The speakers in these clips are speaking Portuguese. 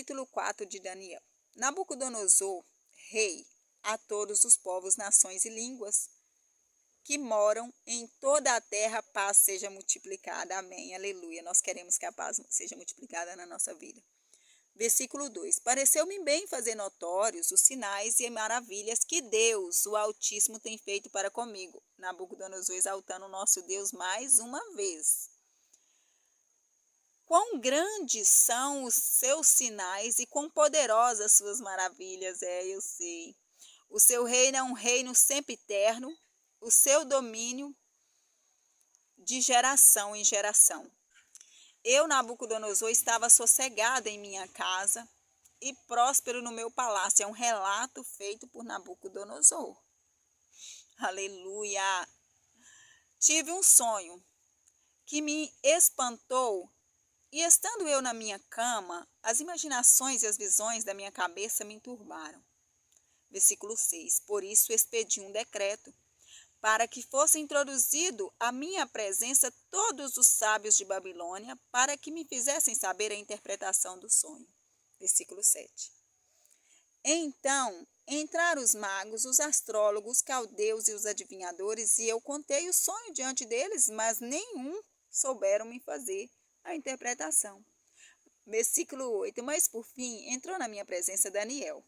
Capítulo 4 de Daniel. Nabucodonosor, rei, a todos os povos, nações e línguas que moram em toda a terra, paz seja multiplicada. Amém. Aleluia. Nós queremos que a paz seja multiplicada na nossa vida. Versículo 2. Pareceu-me bem fazer notórios os sinais e maravilhas que Deus, o Altíssimo, tem feito para comigo. Nabucodonosor exaltando o nosso Deus mais uma vez. Quão grandes são os seus sinais e quão poderosas suas maravilhas. Eu sei. O seu reino é um reino sempre eterno, o seu domínio de geração em geração. Eu, Nabucodonosor, estava sossegada em minha casa e próspero no meu palácio. É um relato feito por Nabucodonosor. Aleluia! Tive um sonho que me espantou. E estando eu na minha cama, as imaginações e as visões da minha cabeça me turbaram. Versículo 6. Por isso expedi um decreto, para que fosse introduzido à minha presença todos os sábios de Babilônia, para que me fizessem saber a interpretação do sonho. Versículo 7. Então entraram os magos, os astrólogos, os caldeus e os adivinhadores, e eu contei o sonho diante deles, mas nenhum souberam me fazer a interpretação. Versículo 8. Mas por fim entrou na minha presença Daniel,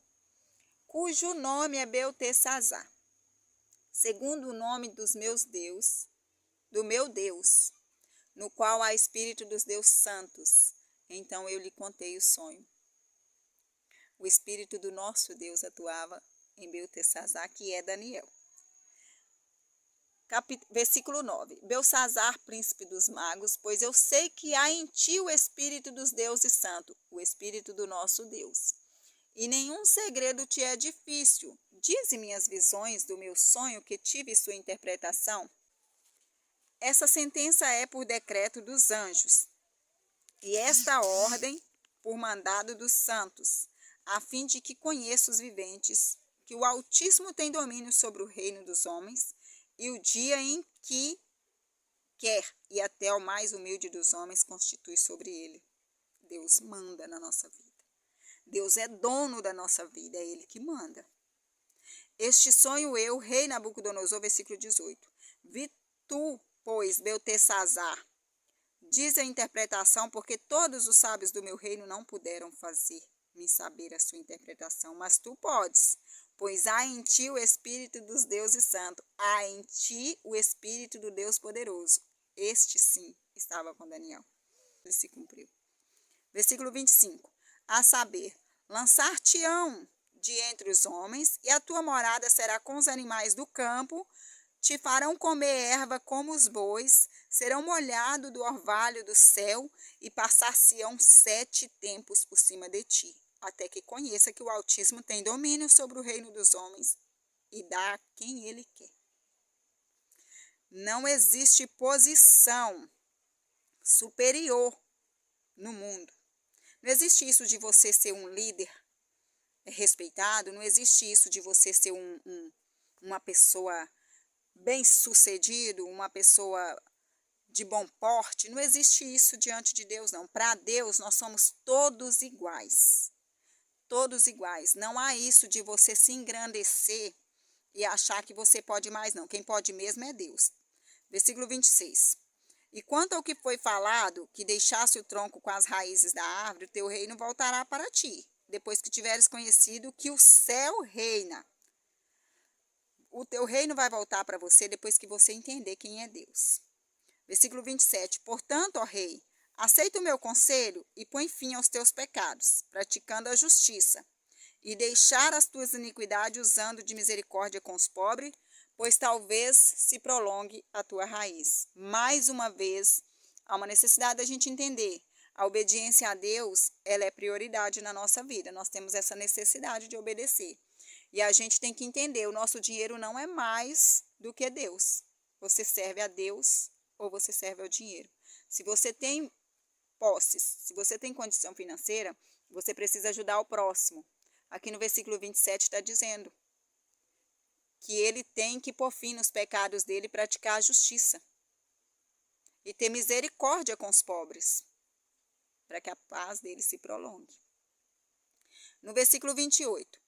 cujo nome é Beltesazar, segundo o nome do meu Deus, no qual há espírito dos Deus santos. Então eu lhe contei o sonho. O espírito do nosso Deus atuava em Beltesazar, que é Daniel. Versículo 9. Beltesazar, príncipe dos magos, pois eu sei que há em ti o espírito dos deuses santos, o espírito do nosso Deus. E nenhum segredo te é difícil. Dize-me as visões do meu sonho que tive sua interpretação. Essa sentença é por decreto dos anjos, e esta ordem por mandado dos santos, a fim de que conheça os viventes, que o Altíssimo tem domínio sobre o reino dos homens, e o dia em que quer, e até o mais humilde dos homens constitui sobre ele. Deus manda na nossa vida. Deus é dono da nossa vida, é Ele que manda. Este sonho eu, rei Nabucodonosor, versículo 18. Vi tu, pois, Beltesazar, diz a interpretação, porque todos os sábios do meu reino não puderam fazer-me saber a sua interpretação, mas tu podes, pois há em ti o Espírito dos deuses santos, há em ti o Espírito do Deus poderoso. Este sim estava com Daniel. Ele se cumpriu. Versículo 25. A saber, lançar-te-ão de entre os homens, e a tua morada será com os animais do campo, te farão comer erva como os bois, serão molhados do orvalho do céu, e passar-se-ão 7 tempos por cima de ti, até que conheça que o Altíssimo tem domínio sobre o reino dos homens, e dá a quem ele quer. Não existe posição superior no mundo. Não existe isso de você ser um líder respeitado, não existe isso de você ser uma pessoa bem-sucedido, uma pessoa de bom porte. Não existe isso diante de Deus, não. Para Deus, nós somos todos iguais. Todos iguais. Não há isso de você se engrandecer e achar que você pode mais, não. Quem pode mesmo é Deus. Versículo 26. E quanto ao que foi falado, que deixasse o tronco com as raízes da árvore, o teu reino voltará para ti, depois que tiveres conhecido que o céu reina. O teu reino vai voltar para você depois que você entender quem é Deus. Versículo 27. Portanto, ó rei, aceita o meu conselho e põe fim aos teus pecados, praticando a justiça, e deixar as tuas iniquidades usando de misericórdia com os pobres, pois talvez se prolongue a tua raiz. Mais uma vez, há uma necessidade da gente entender. A obediência a Deus, ela é prioridade na nossa vida. Nós temos essa necessidade de obedecer. E a gente tem que entender, o nosso dinheiro não é mais do que Deus. Você serve a Deus ou você serve ao dinheiro. Se você tem posses, se você tem condição financeira, você precisa ajudar o próximo. Aqui no versículo 27 está dizendo que ele tem que pôr fim nos pecados dele e praticar a justiça. E ter misericórdia com os pobres, para que a paz dele se prolongue. No versículo 28.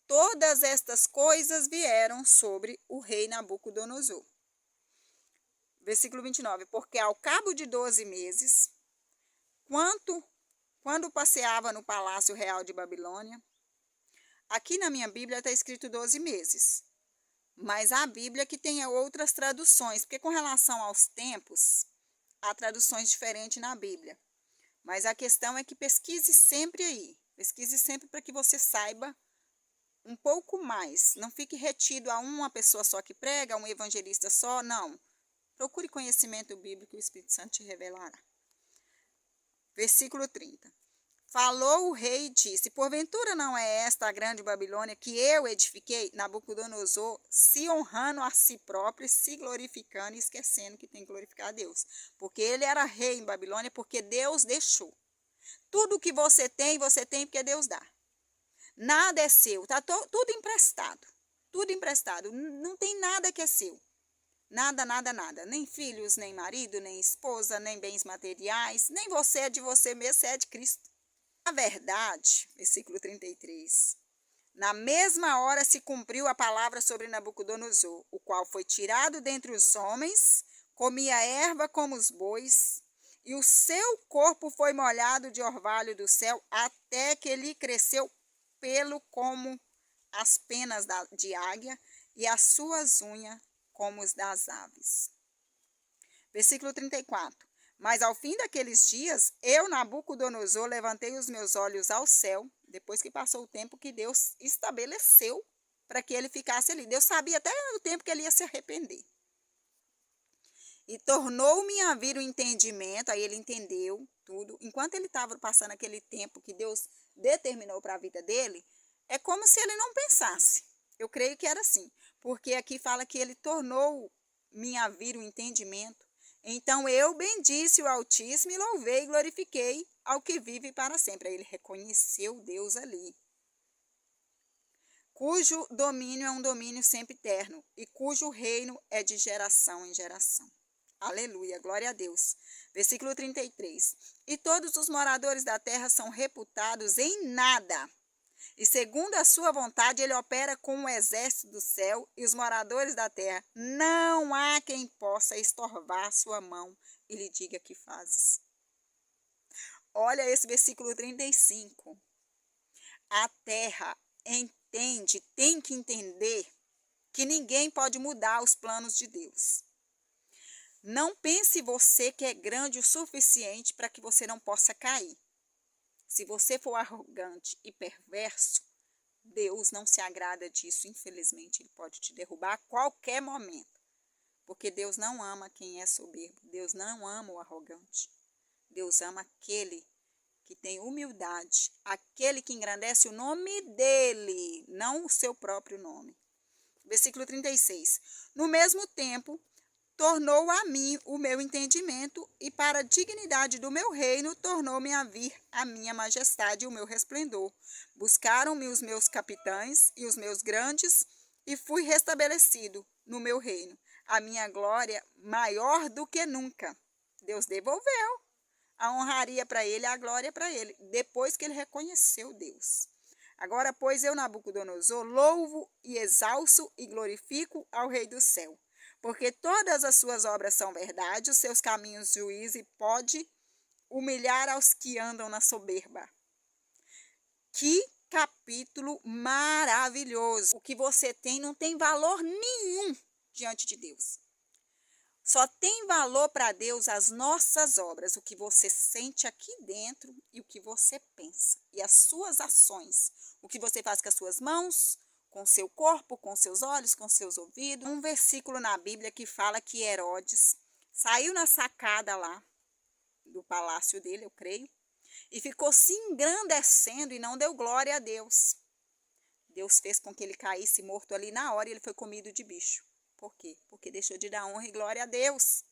Todas estas coisas vieram sobre o rei Nabucodonosor. Versículo 29. Porque ao cabo de 12 meses, quando passeava no palácio real de Babilônia, aqui na minha Bíblia está escrito 12 meses, mas a Bíblia que tem outras traduções, porque com relação aos tempos, há traduções diferentes na Bíblia. Mas a questão é que pesquise sempre aí, pesquise sempre para que você saiba um pouco mais. Não fique retido a uma pessoa só que prega, a um evangelista só, não. Procure conhecimento bíblico e o Espírito Santo te revelará. Versículo 30. Falou o rei e disse, porventura não é esta a grande Babilônia que eu edifiquei? Nabucodonosor, se honrando a si próprio, se glorificando e esquecendo que tem que glorificar a Deus. Porque ele era rei em Babilônia, porque Deus deixou. Tudo que você tem porque Deus dá. Nada é seu, está tudo emprestado. Tudo emprestado, não tem nada que é seu. Nada, nada, nada. Nem filhos, nem marido, nem esposa, nem bens materiais, nem você é de você mesmo, você é de Cristo. Na verdade, versículo 33, na mesma hora se cumpriu a palavra sobre Nabucodonosor, o qual foi tirado dentre os homens, comia erva como os bois, e o seu corpo foi molhado de orvalho do céu, até que lhe cresceu pelo como as penas de águia, e as suas unhas como os das aves. Versículo 34. Mas ao fim daqueles dias, eu, Nabucodonosor, levantei os meus olhos ao céu, depois que passou o tempo que Deus estabeleceu para que ele ficasse ali. Deus sabia até o tempo que ele ia se arrepender. E tornou-me a vir o entendimento, aí ele entendeu tudo. Enquanto ele estava passando aquele tempo que Deus determinou para a vida dele, é como se ele não pensasse. Eu creio que era assim, porque aqui fala que ele tornou-me a vir o entendimento. Então eu bendisse o Altíssimo e louvei e glorifiquei ao que vive para sempre. Aí ele reconheceu Deus ali, cujo domínio é um domínio sempre eterno e cujo reino é de geração em geração. Aleluia, glória a Deus. Versículo 33. E todos os moradores da terra são reputados em nada. E segundo a sua vontade, ele opera com o exército do céu e os moradores da terra. Não há quem possa estorvar sua mão e lhe diga que fazes. Olha esse versículo 35. A terra entende, tem que entender que ninguém pode mudar os planos de Deus. Não pense você que é grande o suficiente para que você não possa cair. Se você for arrogante e perverso, Deus não se agrada disso. Infelizmente, Ele pode te derrubar a qualquer momento. Porque Deus não ama quem é soberbo. Deus não ama o arrogante. Deus ama aquele que tem humildade. Aquele que engrandece o nome dEle, não o seu próprio nome. Versículo 36. No mesmo tempo, tornou a mim o meu entendimento, e para a dignidade do meu reino, tornou-me a vir a minha majestade e o meu resplendor. Buscaram-me os meus capitães e os meus grandes, e fui restabelecido no meu reino. A minha glória maior do que nunca. Deus devolveu a honraria para ele, a glória para ele, depois que ele reconheceu Deus. Agora, pois, eu, Nabucodonosor, louvo e exalço e glorifico ao Rei do céu. Porque todas as suas obras são verdade, os seus caminhos juízo, e pode humilhar aos que andam na soberba. Que capítulo maravilhoso! O que você tem não tem valor nenhum diante de Deus. Só tem valor para Deus as nossas obras, o que você sente aqui dentro e o que você pensa. E as suas ações, o que você faz com as suas mãos, com seu corpo, com seus olhos, com seus ouvidos. Um versículo na Bíblia que fala que Herodes saiu na sacada lá do palácio dele, eu creio, e ficou se engrandecendo e não deu glória a Deus. Deus fez com que ele caísse morto ali na hora e ele foi comido de bicho. Por quê? Porque deixou de dar honra e glória a Deus.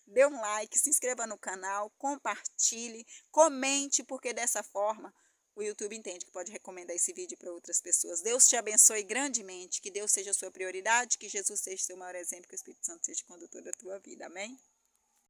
Dê um like, se inscreva no canal, compartilhe, comente, porque dessa forma o YouTube entende que pode recomendar esse vídeo para outras pessoas. Deus te abençoe grandemente, que Deus seja a sua prioridade, que Jesus seja o seu maior exemplo, que o Espírito Santo seja o condutor da tua vida. Amém?